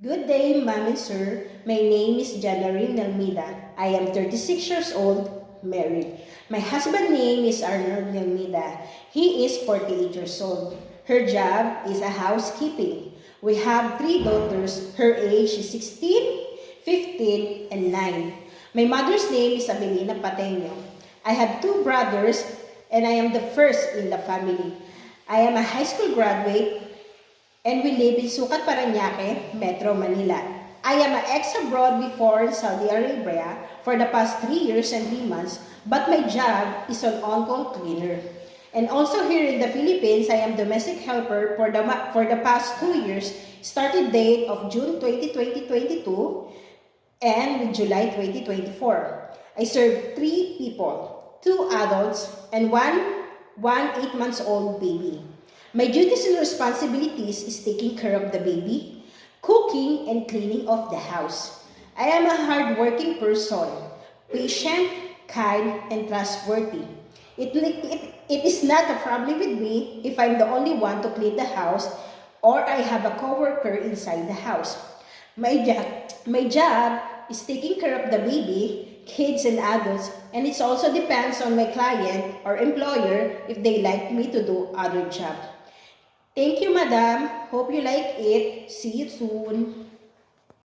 Good day, ma'am and sir. My name is Janarine Almeida. I am 36 years old, married. My husband's name is Arnold Almeida. He is 48 years old. Her job is a housekeeping. We have three daughters. Her age is 16, 15, and 9. My mother's name is Abelina Pateño. I have two brothers, and I am the first in the family. I am a high school graduate and we live in Sucat, Parañaque, Metro Manila. I am an ex-abroad before in Saudi Arabia for the past 3 years and 3 months, but my job is an on-call cleaner. And also here in the Philippines, I am domestic helper for the past 2 years, started date of June 2022 and July 2024. I serve 3 people, 2 adults, and one 8 months old baby. My duties and responsibilities is taking care of the baby, cooking, and cleaning of the house. I am a hardworking person, patient, kind, and trustworthy. It is not a problem with me if I'm the only one to clean the house or I have a coworker inside the house. My job is taking care of the baby, kids, and adults, and it also depends on my client or employer if they like me to do other job. Thank you, madam. Hope you like it. See you soon.